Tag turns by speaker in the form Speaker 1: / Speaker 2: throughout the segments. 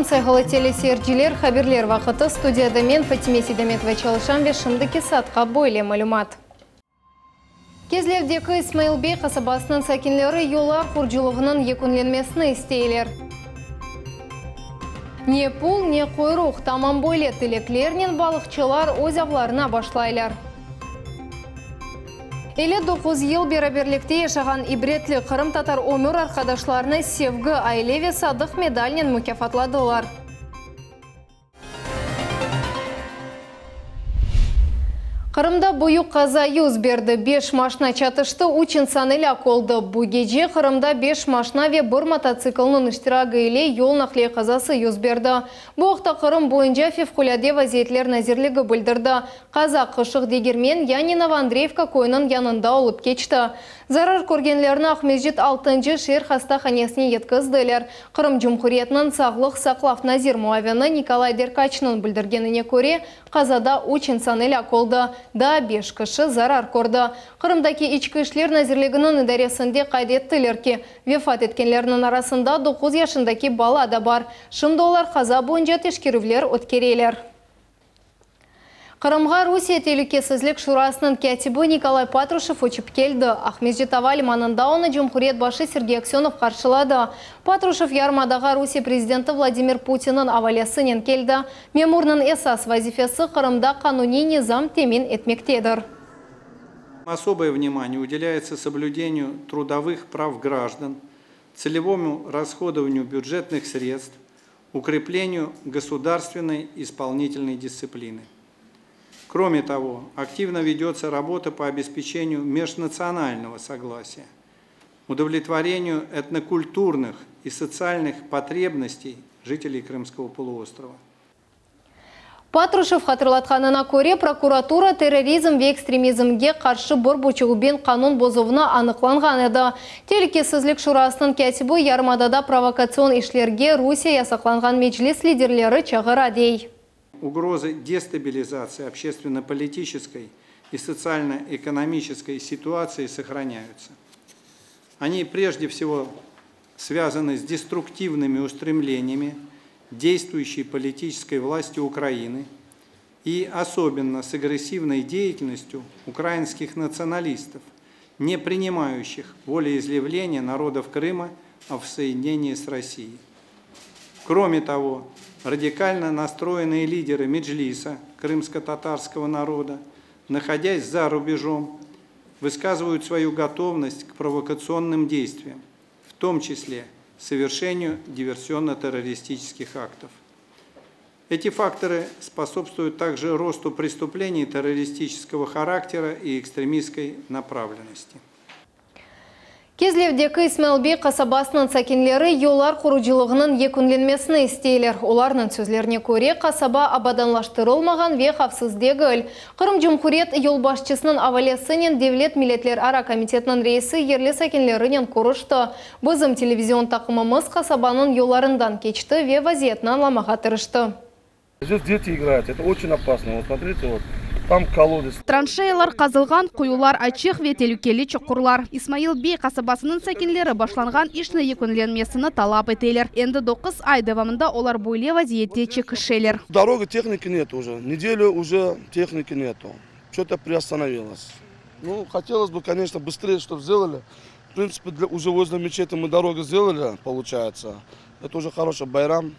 Speaker 1: Салам, сайғалы телесерджилер, хаберлер вақыты студияда мен Фатиме Сейдаметова чалышам ве шымдыки сатқа бойле малюмат. Кезлевдегі Исмаилбей қасабасының сәкенлері yolar құржылығының екінленмесіні істейлер. Не пул, не қойруқ тамам бойле тілеклерінен балықчылар өз авларына башлайлар. Елі 9 ел бераберлікте ешаған ибретлі Қырым татар өмір арқадашларыны Севгі Айлеве Садық медалінен мүкафатладылар. Қырымда бұйық қаза юз берді. 5 машина чатышты учин саныля колды. Бұгеже Қырымда 5 машина ве бір мотоциклның іштирагы еле ел нақле қазасы юз берді. Бұқта Қырым бойынша февкуляде вазиетлер назирлігі білдірді. Қаза қышық дегермен Янинова Андреевка койының янында олып кечті. Зарар көргенлерін Ахмезжет 6-шы шер хастаханесіне еткізділер. Қырым Жұмхуриетінің сағлық сақлав назир муавені Николай Деркачының білдіргеніне көре, қазада учин саныля колды. Да 5 кіші зарар көрді. Қырымдаки ичкі ішлер назирлігінің идаресінде қайдеттілер ке. Вефат еткенлерінің арасында 9 яшындаки бала да бар. Шымды олар қаза бойынша тешкерівлер өткерелер. Қырымға Русия телекесізлік шурасының кәтібі Николай Патрушев өчіп келді. Ахмезжетова лиманында оны Жұмхурет башы Сергей Аксенов қаршылады. Патрушев ярмадаға Русия президенті Владимир Путинның авалиясынен келді. Мемурның эсас вазифесі Қырымда қануни низам темен етмектедір.
Speaker 2: Особое внимание уделяется соблюдению трудовых прав граждан, целевому расходованию бюджетных средств, укреплению государственной исполнительной дисциплины. Кроме того, активно ведется работа по обеспечению межнационального согласия, удовлетворению этнокультурных и социальных потребностей жителей Крымского полуострова.
Speaker 1: Патрушев хатырлатқанына көре прокуратура терроризм ве экстремизмге қаршы бір бұчығыбен қанун бозуына анықланған еді. Телекесізлік шурасының кәтібі ярмадада провокацион ишлерге Русия ясақланған меджлис лидерлері чағыра дей.
Speaker 2: Угрозы дестабилизации общественно-политической и социально-экономической ситуации сохраняются. Они прежде всего связаны с деструктивными устремлениями действующей политической власти Украины и особенно с агрессивной деятельностью украинских националистов, не принимающих волеизъявления народов Крыма о воссоединении с Россией. Кроме того, радикально настроенные лидеры Меджлиса, крымско-татарского народа, находясь за рубежом, высказывают свою готовность к провокационным действиям, в том числе совершению диверсионно-террористических актов. Эти факторы способствуют также росту преступлений террористического характера и экстремистской направленности.
Speaker 1: Кезлевдегі Исмаилбей қасабасының сәкенлері yolar құружылығының екінленмесіні істейлер. Оларының сөзлеріне көре қасаба абаданлаштырылмаған ве қапсыздегі. Қырым Жұмхурет ел башчысының авалиясынен Девлет Милетлер Ара комитетінің рейсі ерлі сәкенлерінен құрышты. Бізім телевизион тақымымыз қасабаның yollarından кечті ве вазиетнан ламаға тырышты.
Speaker 3: Здесь дети играют, это очень опасно. Вот смотрите, вот. Там колодец.
Speaker 4: Траншеялар қазылған, қойулар ачық ве телукелі чұқырлар. Исмаилбей қасабасының сәкенлері башланған ішні екінленмесіні талап етелер. Енді 9 ай давамында олар бойле вазиетте чекішелер.
Speaker 3: Дороги техники нет уже. Неделю уже техники нету. Что-то приостановилось. Ну, хотелось бы, конечно, быстрее, чтобы сделали. В принципе, уже возле мечети мы дорогу сделали, получается. Это уже хороший байрам.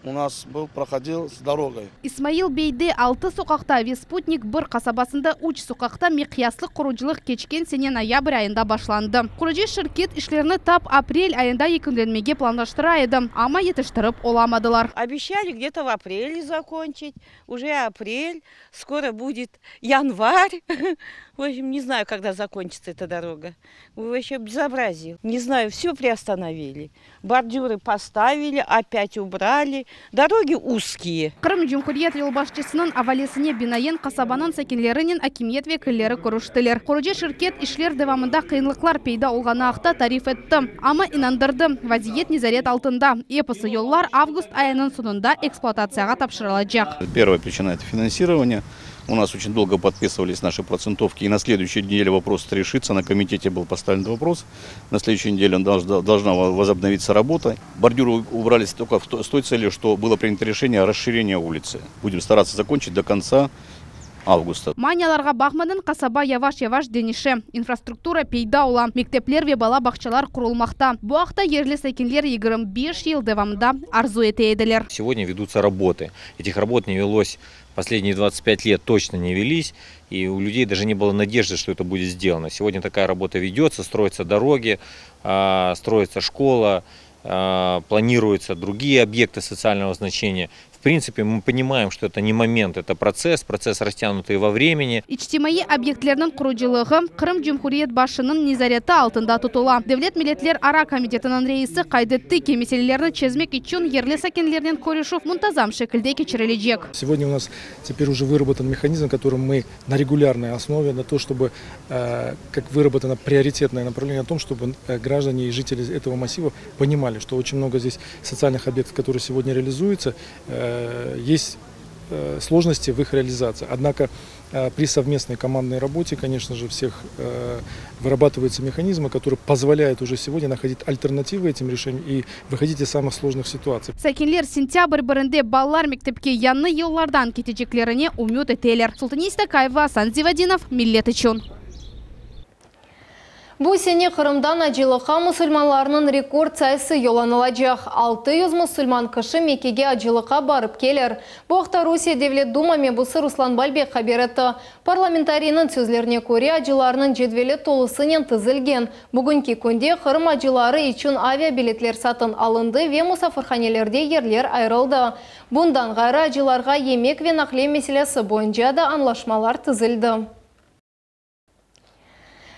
Speaker 3: У нас проходил с дорогой.
Speaker 4: Исмаилбейде 6 соқақта Веспутник бір қасабасында 3 соқақта меқияслық құружылық кечкен сене ноябрь айында башланды. Құружи шirket ішлеріні тап апрель айында екінленмеге планлаштырайды, ама етіштіріп оламадылар.
Speaker 5: Обещали где-то в апреле закончить. Уже апрель, скоро будет январь. В общем, не знаю, когда закончится эта дорога. Вообще безобразие. Не знаю, все приостановили. Бордюры поставили, опять убрали. Дороги узкие.
Speaker 4: Қырым Жұмхурет ел башчысының авалесіне бинаен қасабанын сәкенлерінен акимет векілері көріштілер. Құрыжы шirket ішлер девамында қиынлықлар пейда олғаны ақта тариф етті. Ама инандырды. Вазиет незарет алтында. Епысы yollar август айының сонында эксплуатацияға тапшырылacak.
Speaker 6: Первая причина – это финансирование. У нас очень долго подписывались наши процентовки, и на следующей неделе вопрос решится. На комитете был поставлен вопрос. На следующей неделе должна возобновиться работа. Бордюры убрались только с той целью, что было принято решение о расширении улицы. Будем стараться закончить до конца августа.
Speaker 4: Маняларға бақмадын қасаба яваш-яваш денеше. Инфраструктура пейда ола. Мектеплер ве бала бақчалар құрылмақта. Бұл ақта ерлі сәкенлер 25 ел девамда арзу етейділер.
Speaker 7: Сегодня ведутся работы. Этих работ не велось последние 25 лет, точно не велись. И у людей даже не было надежды, что это будет сделано. Сегодня такая работа ведется, строятся дороги, строится школа, планируются другие объекты социального значения. В принципе, мы понимаем, что это не момент, это процесс растянутый во времени.
Speaker 4: Ичтимаи объектлерінің құруджилығы Қырым Жүмхуриет башының низареті алтында тұтыла. Девлет милетлер ара комитетінің рейсі қайдетті кемеселелерні чезмек için ерлі сәкенлерінен көрешув мұнтазам шекілде кечірележек.
Speaker 8: Сегодня у нас теперь уже выработан механизм, которым мы на регулярной основе, на то, чтобы, как выработано приоритетное направление о том, чтобы граждане и жители этого массива понимали, что очень много здесь социальных объектов, которые сегодня реализуются, есть сложности в их реализации. Однако при совместной командной работе, конечно же, всех вырабатываются механизмы, которые позволяют уже сегодня находить альтернативы этим решениям и выходить из самых сложных ситуаций.
Speaker 4: Сәкенлер сентябрь бірінде балалар мектепке янны еллардан кетежеклеріне умет етелер. Султанис Такаева, Асан Зивадинов, Миллет үшін.
Speaker 1: Бұл сене Қырымдан ажилыға мұсылманларының рекорд сайысы йоланылажақ. 600 мұсылман кіші мекеге ажилыға барып келер. Бұқта Русия Девлет Думаме бұсы Руслан Бальбек хабереті. Парламентарийның сөзлеріне көре ажиларының жедвелі толысынен тізілген. Бүгінгі күнде Қырым ажилары үшін авиабилетлер сатын алынды ве мұсафырханелерде ерлер айрылды. Бұндан ғайры ажиларға емек ве нақле меселесі бойынша да анлашмалар тізілді.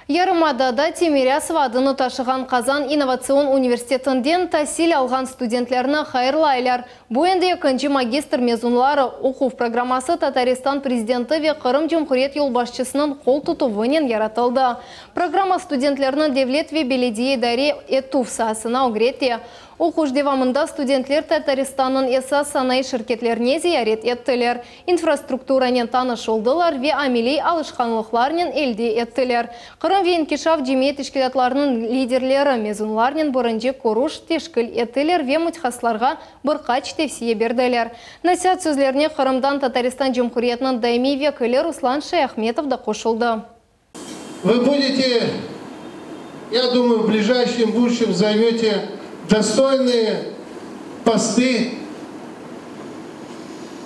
Speaker 1: Ярымадада Темирясова адыны ташыған Қазан инновацион университетінден тәсіл алған студентлеріні хайырлы айлар. Бойынды екінші магистр мезунлары оқув программасы Татарстан президенті ве Қырым Жүмхурет елбашчысының қол тұтуынен яратылды. Программа студентлерінің девлет ве беледие даре етув сасына огрете. Оқуш девамында студентлер Татарстанның эсас санай шіркетлеріне зиярет еттілер. Инфраструктуранен таныш олдылар ве амилей алышқанлықларнен елде еттілер. Қырым вен кешав жемет ішкілетларының лидерлері мезунларнен бұрынже коруш тешкіл еттілер ве мұтхасларға бұрқач тевсие берділер. Насят сөзлеріне Қырымдан Татарстан Жүмхуриетінің дайми векілі Руслан Шаяхметов да қошылды.
Speaker 9: Вы будете, я думаю, в ближайшем будущем займете достойные посты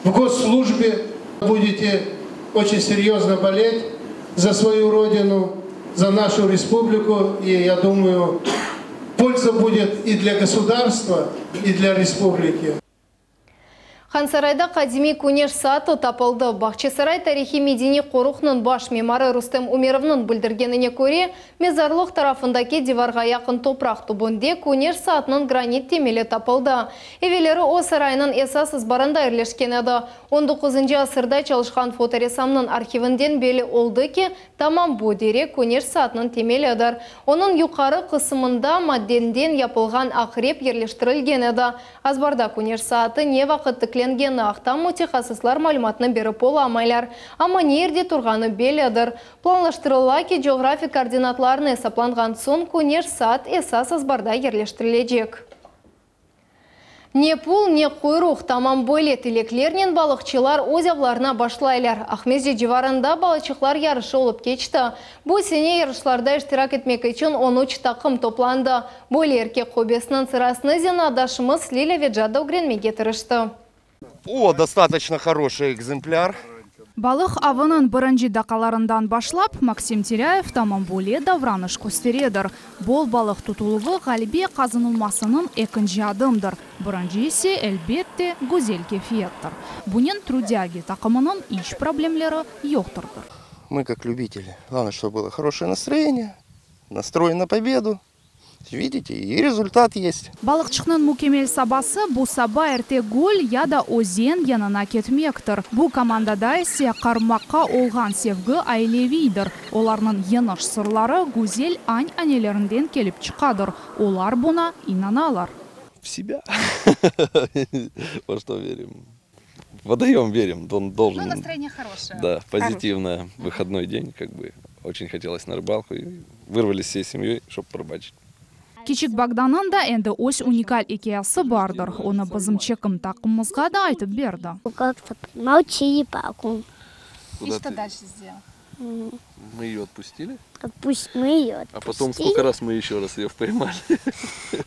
Speaker 9: в госслужбе, будете очень серьезно болеть за свою родину, за нашу республику, и я думаю, польза будет и для государства, и для республики.
Speaker 1: Хансарайда Қадими Кунеш саты тапылды. Бақчысарай тарихи медени қорықның баш мемары Рустем Умеровның білдіргеніне көре, мезарлық тарафындаки диварға яқын топрақ тұбынде Кунеш сатының гранит темелі тапылды. Евелері о сарайының esas ызбарында ерлешкен еді. 19 асырда çalışқан фоторесамның архивінден белі олды ки, тамам bu дерек Кунеш сатының темелі едір. Оның юқары қысымында мадденден япылған ақыреп ерлештірілген еді. Азбарда Кунеш саты не вақытты ленгені ақтан мутехасыслар малюматны беріп оламайлар. Ама нерде тұрғаны беледір. Планлаштырыла ки географик координатларны сапланған сон Кунеш сат esas азбарда ерлештірілежек. Не пул, не құйруқ тамам бойле тілеклернен балықчылар озявларына башлайлар. Ахмезде жеварында балықчылар ярышы олып кечті. Бұл сене ярышларда іштирак етмек үшін 13 тақым топланды. Бойле еркек қобесінің сырасыны зенадашымыз Лиля Веджада угренмеге тырышты.
Speaker 10: О, достаточно хороший экземпляр.
Speaker 11: Балық авының бірінші дақаларындан башлап, Максим Теряев тамам боле давраныш көстередір. Бол балық тұтылығы ғалбе қазынылмасының екінші адымдыр. Бірінші есе әлбетте Гүзел кефиеттір. Бұнен трудяги тақымының еш проблемлері йоқтырдыр.
Speaker 10: Мы как любители. Главное, чтобы было хорошее настроение, настрой на победу. Видите, и результат есть.
Speaker 11: Балықчықның мүкемел сабасы бұл саба әрте гол яда озен янына кетмектір. Бұл командада есе қармаққа олған севгі айлевейдір. Оларның еныш сырлары Гүзел ань-анелерінден келіп чықадыр. Олар бұна инаналар.
Speaker 10: В себя. Во что верим?
Speaker 12: водоем верим, он должен.
Speaker 4: Ну, настроение хорошее.
Speaker 12: Да, позитивное. Выходной день, как бы очень хотелось на рыбалку и вырвались всей семьей, чтобы порыбачить.
Speaker 11: Кичик Богданның да энди ось уникаль экиясы бардыр. Оны бізім чекім тақымызға да айтып берді.
Speaker 13: Как-то молчи, папу.
Speaker 4: И что дальше сделал?
Speaker 12: Мы ее отпустили.
Speaker 13: Пусть мы ее
Speaker 12: А потом сколько раз мы еще раз ее поймали?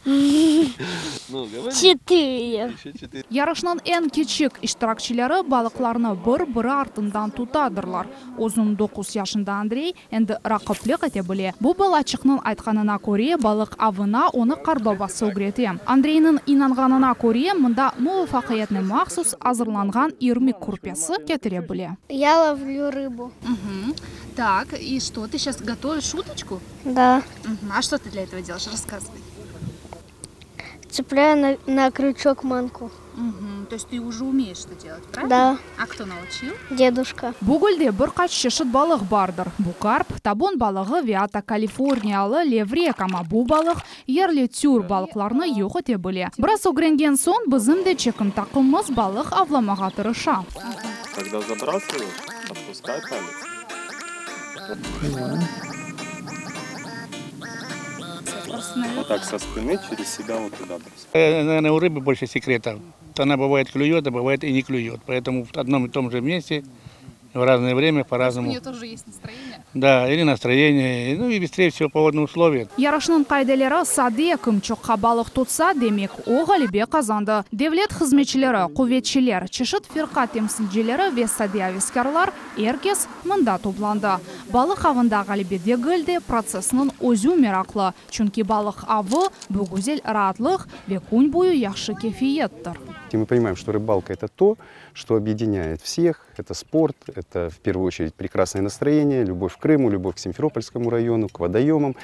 Speaker 13: 4.
Speaker 11: Ярышның en кичик иштиракчылары балыкларны бір артындан тутадырлар. Озын 9 yaşında Андрей энди рақыплық ете біле. Бұл балачықның айтқанына көре балық авына оны қардобасы үгреті. Андрейнің инанғанына көре мұнда муафақиятны мақсус азырланған ирмик курпесі кетіре біле.
Speaker 13: Я ловлю рыбу.
Speaker 4: Так, и что, ты сейчас готовишь уточку?
Speaker 13: Да.
Speaker 4: А что ты для этого делаешь? Рассказывай.
Speaker 13: Цепляю на крючок манку.
Speaker 4: То есть ты уже умеешь что делать, правда?
Speaker 13: Да.
Speaker 4: А кто научил?
Speaker 13: Дедушка.
Speaker 11: Бүгілде бір қач шешіт балық бардыр. Бұ карп, табон балығы Виата Калифорниялы леврек, ама бұ балық ерлі тюр балықларны йоқ ете біле. Біраз огренген сон бізім де чекім тақымыз балық авламаға тырыша.
Speaker 14: Когда забрасываешь, отпускай палец. Вот так со спины через себя вот туда бросай.
Speaker 15: Наверное, у рыбы больше секретов. Она бывает клюет, а бывает и не клюет. Поэтому в одном и том же месте в разное время по-разному.
Speaker 4: У нее тоже есть настроение?
Speaker 15: Да, или настроение, ну и быстрее всего погодные условия.
Speaker 11: Ярышның қайделері сады кімчіққа балық тұтса, демек о ғалибе қазанды. Девлет қызметшілері, құветшілер, чешіт фирқа темсілжелері ве сады авескарлар әркес мұнда топланды. Балық авында ғалибеде гілде процесінің өзі мерақлы. Чүнки балық авы бүгізел ратлық ве күн бойы яқшы кефиеттір.
Speaker 16: И мы понимаем, что рыбалка – это то, что объединяет всех. Это спорт, это в первую очередь прекрасное настроение, любовь к Крыму, любовь к Симферопольскому району, к водоемам. То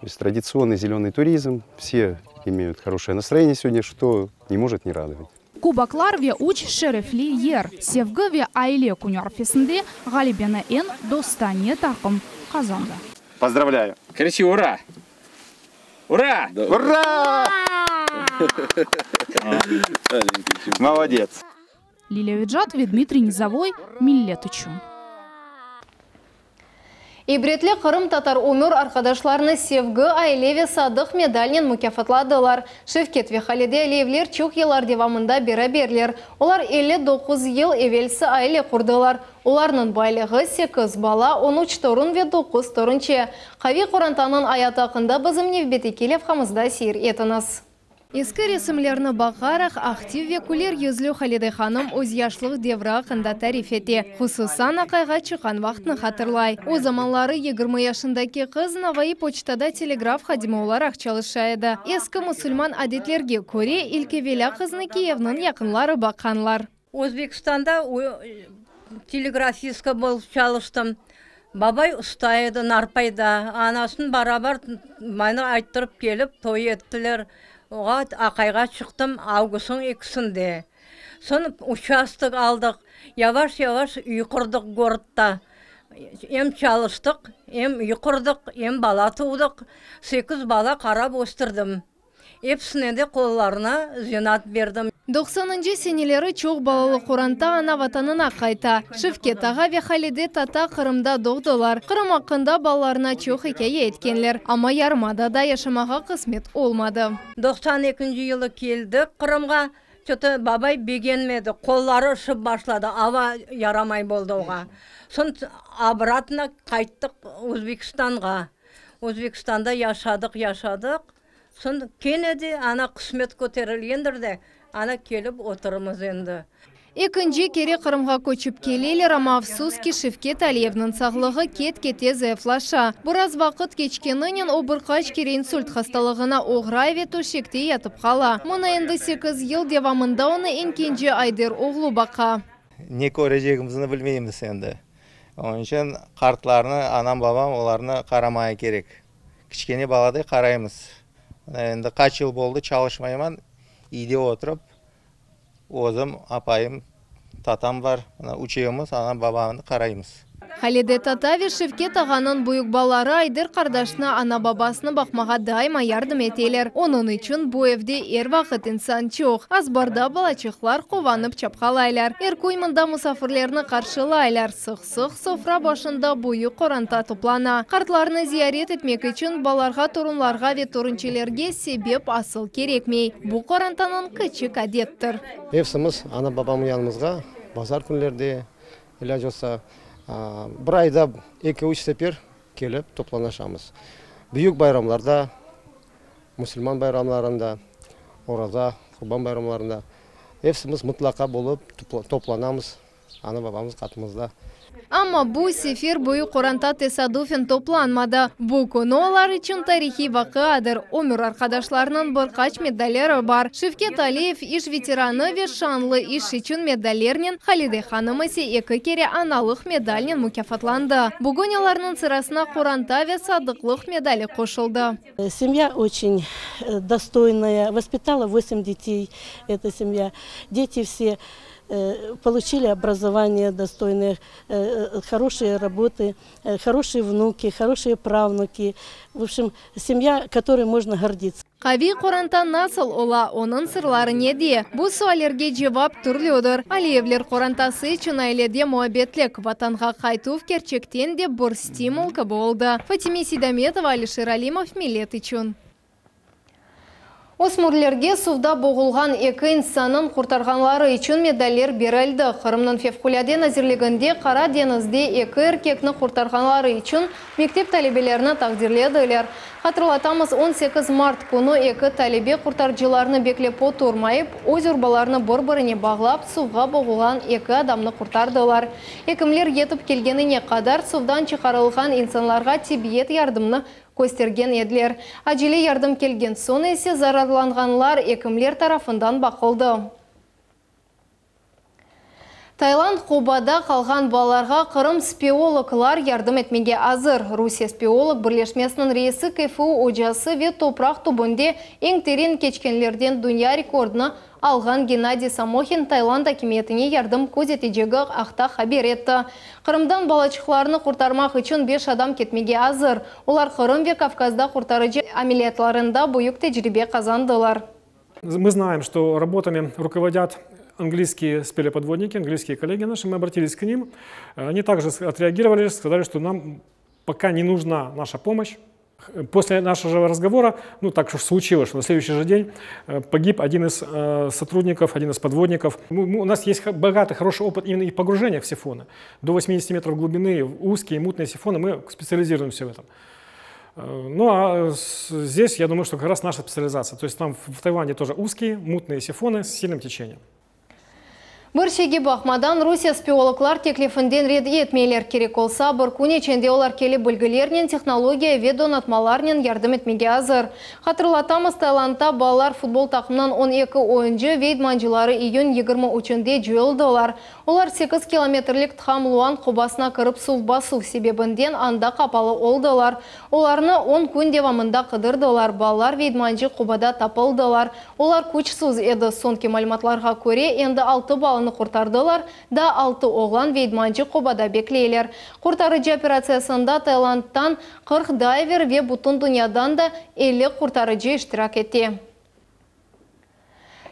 Speaker 16: есть традиционный зеленый туризм. Все имеют хорошее настроение сегодня, что не может не радовать.
Speaker 11: Кубаклар ве уч шерефли ер. Севгі ве айле күнярфесінде ғалибені ен достане тақым қазанды.
Speaker 14: Поздравляю. Кричи ура! Ура!
Speaker 12: Да.
Speaker 14: Ура! Молодец.
Speaker 11: Лилия Виджат, Дмитрий Низовой, Миллетычу.
Speaker 1: Ибретлі Қырым татар өмір арқадашларыны севгі айлеве садық медалінен мүкафатладылар. Шевкет ве Халиде Алиевлер чух елар девамында бері-берлер. Олар 59 ел евелсі айле құрдылар. Оларның байлығы 8 бала, 13 торын ве 9 торынче. Қави Қорантанын аятақында бізімне бетекелев қамызда сейір етініз. Ескі ресімлеріні бақарақ актив ве күлер езлі Халиде ханым өз яшлық девра қында тариф ете. Құсысан ақайға чыққан вақтыны қатырлай. О заманлары 20 яшындаки қыз Наваи почтада телеграф хадимаулар ақчалышайды. Ескі мұсылман әдетлерге көре илкевеля қызны Киевнің яқынлары баққанлар.
Speaker 17: Өзбекстанда телеграфистка болып çalıştım. Бабай ұстайды, нарпайда. Анасын барабар мені айттырып келіп, той еттілер. Оға ақайға шықтым августың 2-сінде. Сон участок алдық. Яваш-яваш үй құрдық городта. Ем çalıştық, ем үй құрдық, ем бала туылдық. 8 бала қарап өстірдім. Епсіне де қолларына зинат бердім.
Speaker 1: 90-нчы сенелері чоқ балалы Құранта ана ватанына қайта. Шевкет аға ве Халиде тата Қырымда доғдылар. Қырым ақында балаларына чоқ хикая еткенлер. Ама ярмада да яшамаға қысмет олмады.
Speaker 17: 92 жылы келді Қырымға. Чөті бабай бегенмеді. Қоллары ұшып башлады. Ава ярамай болды оға. Сон обратно қайттық Өзбекстанға. Өзбекстанда яшадық. Сон кенеде ана қысмет көтерілгендірді. Ана келіп отырымыз енді.
Speaker 1: Екінші кере Қырымға көчіп келелер, ама афсуски Шевкет Алиевнің сағлығы кет-кете зәйфлаша. Біраз вақыт кечкенінен о бірқаш кере инсульт хасталығына оғрай ве төшекте ятып қала. Мұна енді 8 ел девамында оны енкенже Айдер оғлу бақа.
Speaker 18: Не көрежегімізді білмейміз енді. Onun için қартларыны анам бабам оларыны қарамай керек. Кішкене баладай қараймыз. Енді қач жыл болды çalışмайман. Үйде отырып, өзім, апайым, татам бар, учеуіміз, анам бабамды қараймыз.
Speaker 1: Халиде Татави Шевкет ағанын бұйық балары Айдыр қардашына ана бабасыны бақмаға дайма ярдым етелер. Оның үшін бұл евде ер вақыт инсан чоқ. Азбарда балачықлар қованып чапқалайлар. Күймында мұсафырлеріні қаршылайлар. Сық-сық софра башында бұйық қоранта топлана. Қартларыны зиярет етмек үшін баларға тұрынларға ве тұрынчелерге себеп асыл керекмей. Бұл қорантаның кішік әдеттір.
Speaker 19: Евсіміз ана бабамы янымызға базар күнлерде ілі жоса бір айда 2-3 сепер келіп топланашамыз. Бүйік байрамларда, мұсылман байрамларында, ораза, құрбан байрамларында евсіміз мұтлақа болып топланамыз ана бабамыз қатымызда.
Speaker 1: Амма бұл сефер бұйы қоранта тесадуфен топланмады. Бұл күні олар үшін тарихи вақиадыр. Өмір арқадашларының бірқач медалері бар. Шевкет Алиев иш ветераны ве шанлы иш үшін медалерінен, Халиде ханымысы 2 кере аналық медалінен мүкафатланды. Бүгін оларының сырасына қоранта ве садықлық медалі қошылды.
Speaker 20: Семья очень достойная, воспитала 8 детей, эта семья. Дети все получили образование достойное, хорошие работы, хорошие внуки, хорошие правнуки. В общем, семья, которой можно гордиться.
Speaker 1: Қави қорантан насыл ола, оның сырлары неде? Бұл суалерге жевап түрлеудір. Алиевлер қорантасы үшін айледе муабетлік. Ватанға қайтув керчектен де бір стимул болды. Фатиме Сидаметова, Алишер Алимов, Милет үшін. Осмурлерге сувда боғылған 2 инсанын құртарғанлары үшін медалер берілді. Қырымның февкуляден әзірлігінде қара денізде 2 еркекні құртарғанлары үшін мектеп талебелеріні тақдирледілер. Қатырлатамыз 18 март күні 2 талебе құртаржыларыны беклеп отырмайып, өз ұрбаларыны бір-біріне бағлап, сувға боғылған 2 адамны құртардылар. Екімлер етіп келгеніне қадар сувдан шығарылған инсанларға тибиет ярдымны көстерген еділер. Әжелі ярдым келген соң есе зарарланғанлар екімлер тарафындан бақылды. Таиланд Хубада қалған баларға Қырым спеологлар ярдым етмеге азыр. Русия спеолог бірлешмесінің рейсі КФУ Ожасы ве топрақ түбінде ең терен кечкенлерден дүния рекордына алған Геннадий Самохин Таиланд акиметіне ярдым көзетежегі ақта хабер етті. Қырымдан балачықларыны құртармақ үшін 5 адам кетмеге азыр. Олар Қырым ве Кавказда құртарыжы амелиятларында бұйық тәжірибе қазандылар.
Speaker 8: Мы знаем, что работами руководят английские спелеоподводники, английские коллеги наши, мы обратились к ним. Они также отреагировали, сказали, что нам пока не нужна наша помощь. После нашего разговора, так уж случилось, что на следующий же день погиб один из сотрудников, один из подводников. У нас есть богатый, хороший опыт именно и погружения в сифоны. До 80 метров глубины, узкие, мутные сифоны, мы специализируемся в этом. Ну а здесь, я думаю, что как раз наша специализация. То есть там в Таиланде тоже узкие, мутные сифоны с сильным течением.
Speaker 1: Біршеге бақмадан Русия спеологлар теклифінден ред етмейлер керек олса, бір күне ченде олар келі бүлгілерінен технология ве донатмаларынан ярдым етмеге азыр. Қатырлатамыз Таиландта балалар футбол тақымнан 12 ойынжы вейдманжылары июнь 23-де жойылдылар. Олар 8 километрлік Тхам Луан құбасына кіріп сув басу себебінден анда қапалы олдылар. Оларны 10 күн девамында қыдырдылар. Балалар вейдманжы құбада тапылдылар. Олар күчсіз еді. Сонки мәліматларға көре енді 6 баланы құртардылар, да 6 оғлан вейдманжы құбада беклейлер. Құртарыжы операциясында Таиландтан 40 дайвер ве бұтын дүниядан да 50 құртарыжы іштірак етті.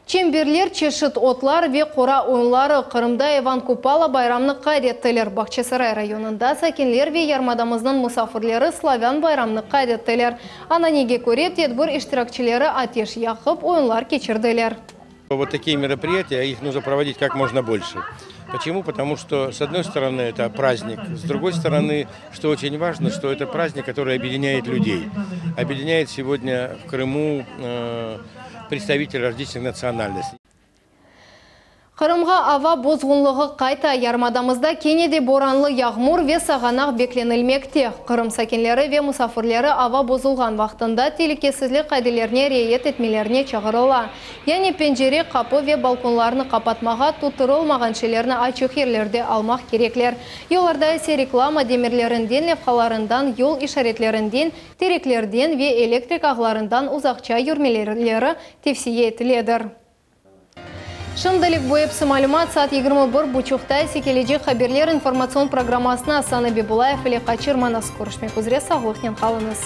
Speaker 1: Чемберлер, чешіт отлар ве қора ойынлары Қырымда Иван Купала байрамны қайдеттілер. Бақчасарай районында сәкенлер ве ярмадамыздың мұсафырлері славян байрамны қайдеттілер. Ананеге көре тедбір іштіракчілері атеш яқып ойынлар кечірділер.
Speaker 21: Вот такие мероприятия, их нужно проводить как можно больше. Почему? Потому что, с одной стороны, это праздник, с другой стороны, что очень важно, что это праздник, который объединяет людей. Объединяет сегодня в Крыму представителей различных национальностей.
Speaker 1: Қырымға ава бозғынлығы қайта ярмадамызда кенеде боранлы яғмур ве сағанақ бекленілмекте. Қырым сәкенлері ве мұсафырлері ава бозылған вақтында телекесізлік қайдылеріне рейет етмелеріне чағырыла. Яны пенжере қапы ве балконларыны қапатмаға тұтырылмаған шелеріні ачық ерлерде алмақ кереклер. Еларда есе реклама демерлерінден, левқаларындан, ел ишаретлерінден, тереклерден ве электрик ағларындан ұзақча юрмелерлері тевсие етіледір. Шымдалик бойыпсы малюмат саат 21:30 секележе хаберлер информацион программасына Саны Бибулаев или Качир Манас көрішмек үзре сағылықнен қалыңыз.